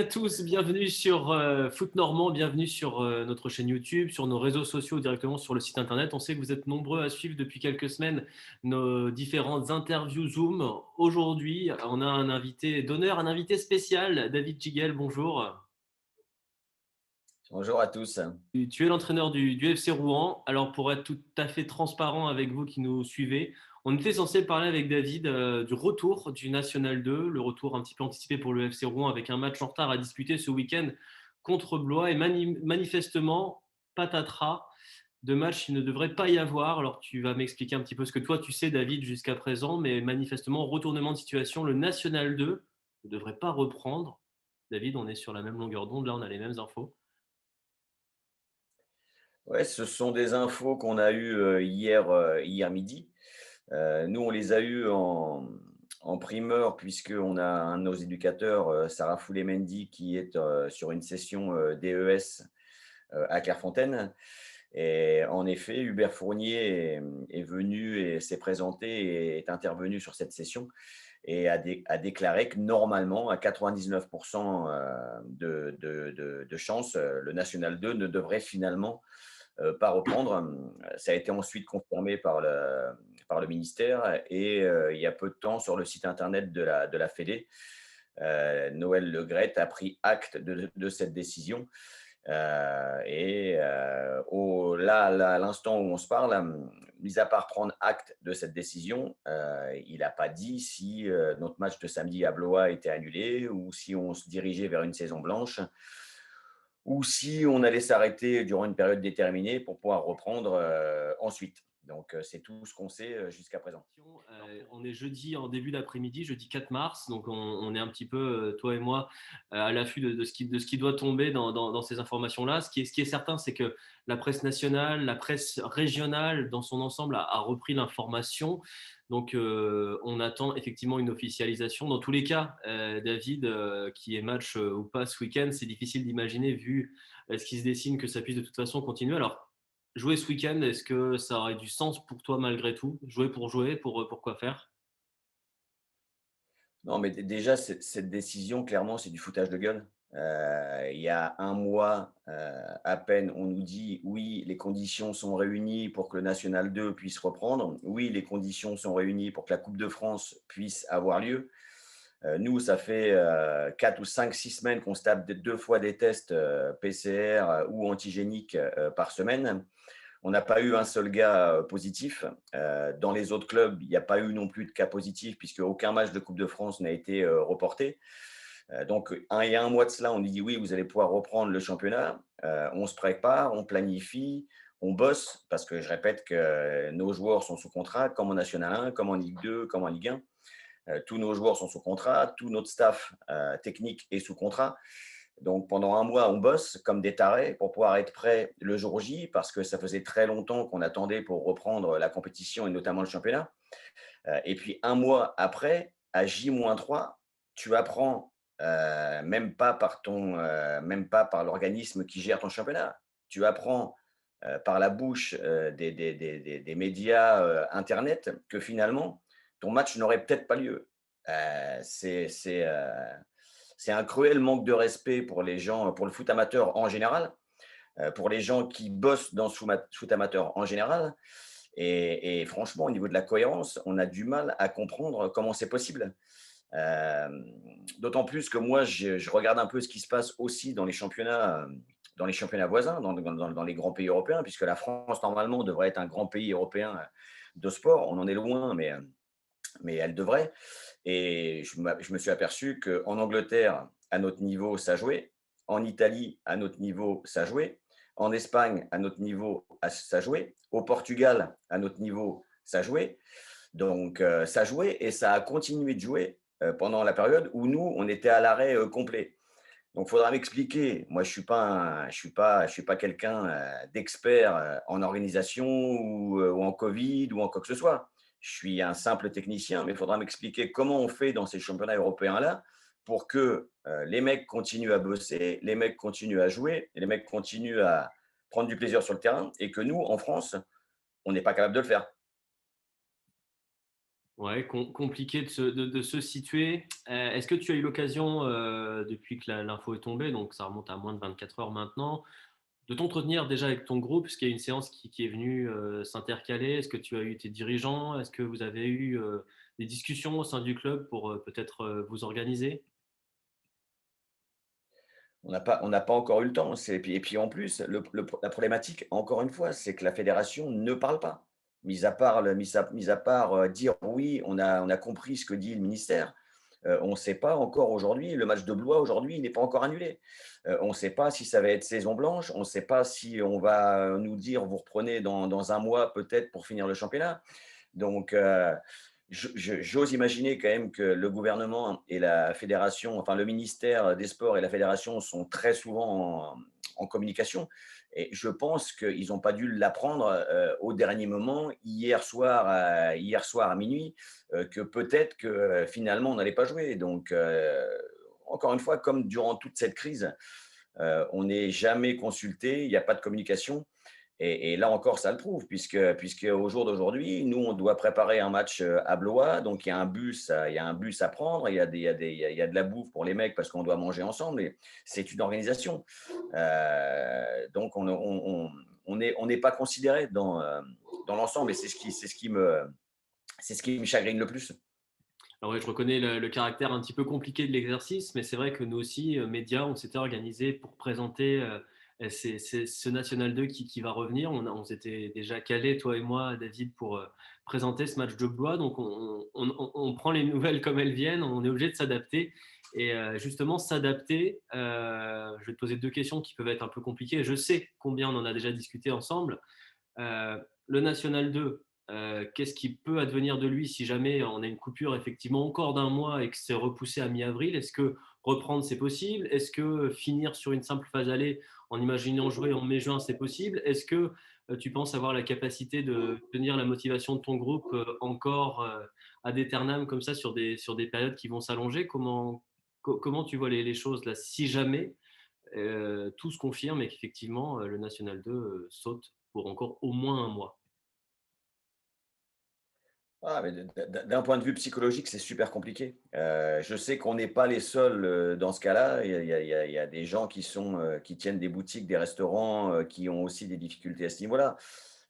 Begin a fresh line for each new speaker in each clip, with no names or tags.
à tous, bienvenue sur Foot Normand, bienvenue sur notre chaîne YouTube, sur nos réseaux sociaux, directement sur le site internet. On sait que vous êtes nombreux à suivre depuis quelques semaines nos différentes interviews Zoom. Aujourd'hui, on a un invité d'honneur, un invité spécial, David Giguel, bonjour.
Bonjour à tous.
Tu es l'entraîneur du FC Rouen. Alors, pour être tout à fait transparent avec vous qui nous suivez, on était censé parler avec David du retour du National 2, le retour un petit peu anticipé pour le FC Rouen avec un match en retard à disputer ce week-end contre Blois. Et manifestement, patatras, de match il ne devrait pas y avoir. Alors, tu vas m'expliquer un petit peu ce que toi tu sais, David, jusqu'à présent, mais manifestement, retournement de situation, le National 2 ne devrait pas reprendre. David, on est sur la même longueur d'onde, là, on a les mêmes infos.
Ouais, ce sont des infos qu'on a eues hier midi. Nous, on les a eues en primeur, puisqu'on a un de nos éducateurs, Sarah Foulet-Mendy, qui est sur une session DES à Clairefontaine. Et en effet, Hubert Fournier est venu et s'est présenté et est intervenu sur cette session et a déclaré que normalement, à 99% de chances, le National 2 ne devrait finalement pas reprendre. Ça a été ensuite confirmé par le ministère et il y a peu de temps sur le site internet de la Fédé, Noël Le Graët a pris acte de cette décision. Là, à l'instant où on se parle, mis à part prendre acte de cette décision, il n'a pas dit si notre match de samedi à Blois était annulé ou si on se dirigeait vers une saison blanche ou si on allait s'arrêter durant une période déterminée pour pouvoir reprendre ensuite. Donc, c'est tout ce qu'on sait jusqu'à présent.
On est jeudi en début d'après-midi, jeudi 4 mars, donc on est un petit peu, toi et moi, à l'affût de ce qui doit tomber dans ces informations-là. Ce qui est certain, c'est que la presse nationale, la presse régionale, dans son ensemble, a repris l'information. Donc, on attend effectivement une officialisation. Dans tous les cas, David, qui est match ou pas ce week-end, c'est difficile d'imaginer, vu ce qui se dessine, que ça puisse de toute façon continuer. Alors, jouer ce week-end, est-ce que ça aurait du sens pour toi malgré tout? Jouer, pour quoi faire?
Non, mais déjà, cette décision, clairement, c'est du foutage de gueule. Il y a un mois à peine, on nous dit oui, les conditions sont réunies pour que le National 2 puisse reprendre. Oui, les conditions sont réunies pour que la Coupe de France puisse avoir lieu. Nous, ça fait 4 ou 5, 6 semaines qu'on se tape deux fois des tests PCR ou antigéniques par semaine. On n'a pas eu un seul gars positif. Dans les autres clubs, il n'y a pas eu non plus de cas positifs puisque aucun match de Coupe de France n'a été reporté. Donc, il y a un mois de cela, on nous dit oui, vous allez pouvoir reprendre le championnat. On se prépare, on planifie, on bosse parce que je répète que nos joueurs sont sous contrat, comme en National 1, comme en Ligue 2, comme en Ligue 1. Tous nos joueurs sont sous contrat, tout notre staff technique est sous contrat. Donc pendant un mois, on bosse comme des tarés pour pouvoir être prêt le jour J, parce que ça faisait très longtemps qu'on attendait pour reprendre la compétition et notamment le championnat. Et puis un mois après, à J-3, tu apprends, même pas par l'organisme qui gère ton championnat. Tu apprends par la bouche des médias Internet que finalement, ton match n'aurait peut-être pas lieu. Euh, c'est c'est, euh, c'est un cruel manque de respect pour les gens, pour le foot amateur en général, pour les gens qui bossent dans le foot amateur en général. Et franchement, au niveau de la cohérence, on a du mal à comprendre comment c'est possible. Euh, D'autant plus que moi, je regarde un peu ce qui se passe aussi dans les championnats voisins, dans les grands pays européens, puisque la France, normalement, devrait être un grand pays européen de sport. On en est loin, mais elle devrait. Et je me suis aperçu qu'en Angleterre, à notre niveau, ça jouait. En Italie, à notre niveau, ça jouait. En Espagne, à notre niveau, ça jouait. Au Portugal, à notre niveau, ça jouait. Donc, ça jouait et ça a continué de jouer pendant la période où nous, on était à l'arrêt complet. Donc, il faudra m'expliquer. Moi, je suis pas quelqu'un d'expert en organisation ou en Covid ou en quoi que ce soit. Je suis un simple technicien, mais il faudra m'expliquer comment on fait dans ces championnats européens-là pour que les mecs continuent à bosser, les mecs continuent à jouer, et les mecs continuent à prendre du plaisir sur le terrain et que nous, en France, on n'est pas capable de le faire.
Ouais, compliqué de se situer. Est-ce que tu as eu l'occasion, depuis que l'info est tombée, donc ça remonte à moins de 24 heures maintenant, de t'entretenir déjà avec ton groupe? Est-ce qu'il y a une séance qui est venue s'intercaler? Est-ce que tu as eu tes dirigeants? Est-ce que vous avez eu des discussions au sein du club pour peut-être vous organiser?
On n'a pas encore eu le temps. Et puis en plus, la problématique, encore une fois, c'est que la fédération ne parle pas. Mis à part dire oui, on a compris ce que dit le ministère. On ne sait pas encore aujourd'hui, le match de Blois aujourd'hui, il n'est pas encore annulé. On ne sait pas si ça va être saison blanche. On ne sait pas si on va nous dire vous reprenez dans un mois peut-être pour finir le championnat. Donc, j'ose imaginer quand même que le gouvernement et la fédération, enfin le ministère des Sports et la fédération sont très souvent en communication. Et je pense qu'ils n'ont pas dû l'apprendre au dernier moment, hier soir à minuit, que peut-être que finalement on n'allait pas jouer. Donc, encore une fois, comme durant toute cette crise, on n'est jamais consulté, il n'y a pas de communication. Et là encore, ça le prouve, puisque au jour d'aujourd'hui, nous, on doit préparer un match à Blois. Donc, il y a un bus à prendre, il y a de la bouffe pour les mecs parce qu'on doit manger ensemble. Et c'est une organisation. Donc, on n'est pas considéré dans l'ensemble. Et c'est ce qui me chagrine le plus.
Alors oui, je reconnais le caractère un petit peu compliqué de l'exercice, mais c'est vrai que nous aussi, médias, on s'était organisés pour présenter ce National 2 qui va revenir. On s'était déjà calé, toi et moi, David, pour présenter ce match de Blois. Donc on prend les nouvelles comme elles viennent, on est obligé de s'adapter. Et justement, s'adapter, je vais te poser deux questions qui peuvent être un peu compliquées. Je sais combien on en a déjà discuté ensemble. Le National 2, qu'est-ce qui peut advenir de lui si jamais on a une coupure effectivement encore d'un mois et que c'est repoussé à mi-avril? Est-ce que reprendre c'est possible? Est-ce que finir sur une simple phase aller en imaginant jouer en mai-juin c'est possible? Est-ce que tu penses avoir la capacité de tenir la motivation de ton groupe encore ad aeternam comme ça sur des périodes qui vont s'allonger? Comment tu vois les choses là si jamais tout se confirme et qu'effectivement le National 2 saute pour encore au moins un mois?
Ah, mais d'un point de vue psychologique, c'est super compliqué. Je sais qu'on n'est pas les seuls dans ce cas-là. Il y a des gens qui tiennent des boutiques, des restaurants, qui ont aussi des difficultés à ce niveau-là.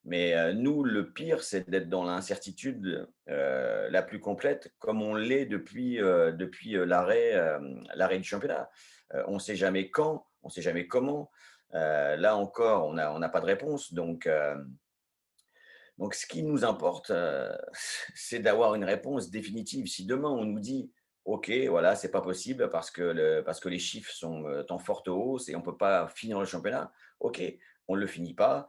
Mais nous, le pire, c'est d'être dans l'incertitude la plus complète, comme on l'est depuis l'arrêt du championnat. On ne sait jamais quand, on ne sait jamais comment. Là encore, on n'a pas de réponse. Donc, ce qui nous importe, c'est d'avoir une réponse définitive. Si demain on nous dit: «OK, voilà, c'est pas possible parce que les chiffres sont, en forte hausse et on peut pas finir le championnat», OK, on le finit pas,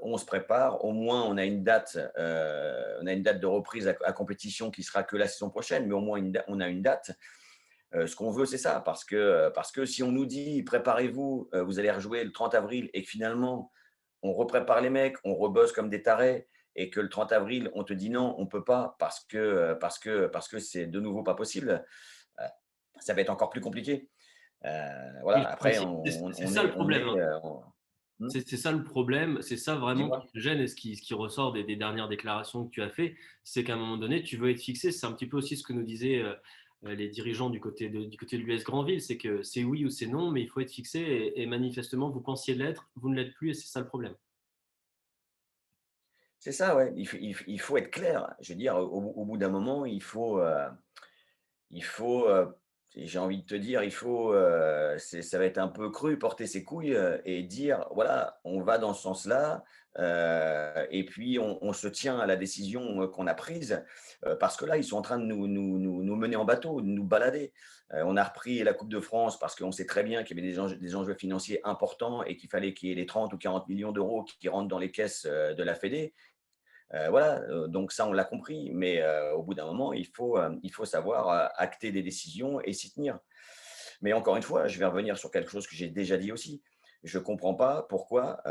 on se prépare, au moins on a une date de reprise à compétition qui sera que la saison prochaine, mais au moins on a une date. Ce qu'on veut, c'est ça, parce que si on nous dit: «Préparez-vous, vous allez rejouer le 30 avril» et que finalement on reprépare les mecs, on rebosse comme des tarés et que le 30 avril, on te dit non, on peut pas parce que c'est de nouveau pas possible, heu, ça va être encore plus compliqué.
Oui,
Voilà, après
c'est
on
ça le
est on
problème,
est,
hein.
mmh,
C'est ça le problème, c'est ça vraiment qui
dis-moi?
me gêne et ce qui ressort des dernières déclarations que tu as fait, c'est qu'à un moment donné, tu veux être fixé. C'est un petit peu aussi ce que nous disaient les dirigeants du côté de l'US Grandville, c'est que c'est oui ou c'est non, mais il faut être fixé et manifestement, vous pensiez l'être, vous ne l'êtes plus et c'est ça le problème.
C'est ça, ouais, il faut être clair. Je veux dire, au bout d'un moment, il faut, j'ai envie de te dire, ça va être un peu cru, porter ses couilles, et dire: «Voilà, on va dans ce sens-là, et puis on se tient à la décision, qu'on a prise», parce que là, ils sont en train de nous mener en bateau, de nous balader. On a repris la Coupe de France parce qu'on sait très bien qu'il y avait des enjeux financiers importants et qu'il fallait qu'il y ait les 30 ou 40 millions d'euros qui rentrent dans les caisses, de la fédé. Voilà, donc ça, on l'a compris, mais au bout d'un moment, il faut savoir acter des décisions et s'y tenir. Mais encore une fois, je vais revenir sur quelque chose que j'ai déjà dit aussi. Je ne comprends pas pourquoi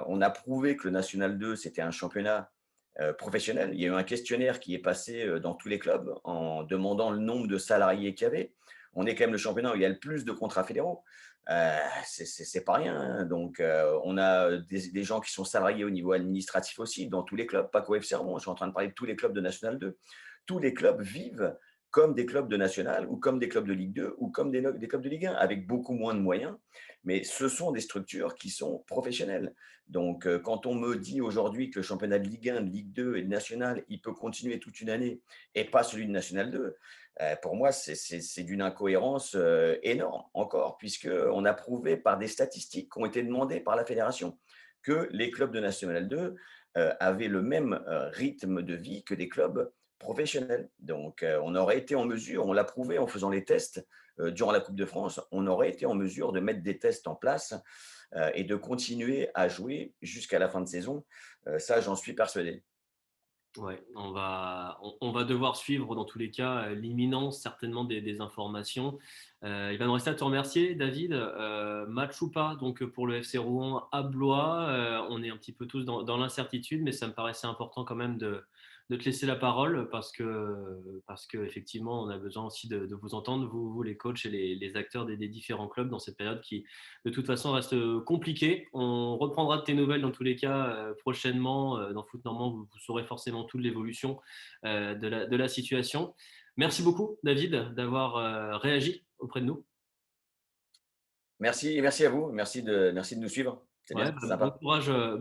on a prouvé que le National 2, c'était un championnat professionnel. Il y a eu un questionnaire qui est passé dans tous les clubs en demandant le nombre de salariés qu'il y avait. On est quand même le championnat où il y a le plus de contrats fédéraux. C'est pas rien, hein. Donc, on a des gens qui sont salariés au niveau administratif aussi, dans tous les clubs, pas qu'au FC Rouen. Je suis en train de parler de tous les clubs de National 2. tous les clubs vivent comme des clubs de national ou comme des clubs de Ligue 2 ou comme des clubs de Ligue 1, avec beaucoup moins de moyens. Mais ce sont des structures qui sont professionnelles. Donc, quand on me dit aujourd'hui que le championnat de Ligue 1, de Ligue 2 et de national, il peut continuer toute une année et pas celui de national 2, pour moi, c'est d'une incohérence énorme encore, puisqu'on a prouvé par des statistiques qui ont été demandées par la fédération que les clubs de national 2 avaient le même rythme de vie que des clubs professionnels. Donc, on aurait été en mesure, on l'a prouvé en faisant les tests durant la Coupe de France, on aurait été en mesure de mettre des tests en place et de continuer à jouer jusqu'à la fin de saison. Ça, j'en suis persuadé.
Ouais, on va devoir suivre dans tous les cas l'imminence certainement des informations. Il va me rester à te remercier, David. Match ou pas donc pour le FC Rouen à Blois. On est un petit peu tous dans l'incertitude, mais ça me paraissait important quand même de te laisser la parole parce que effectivement, on a besoin aussi de vous entendre, vous les coachs et les acteurs des différents clubs dans cette période qui, de toute façon, reste compliquée. On reprendra de tes nouvelles dans tous les cas prochainement. Dans Foot Normand, vous saurez forcément toute l'évolution de la situation. Merci beaucoup, David, d'avoir réagi auprès de nous.
Merci, merci à vous. Merci de nous suivre. C'est bien,
Ouais,
c'est sympa.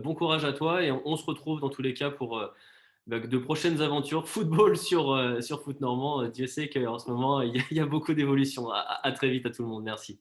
bon courage à toi et on se retrouve dans tous les cas pour de prochaines aventures football sur Foot Normand. Dieu sait qu'en ce moment, il y a beaucoup d'évolutions. À très vite à tout le monde. Merci.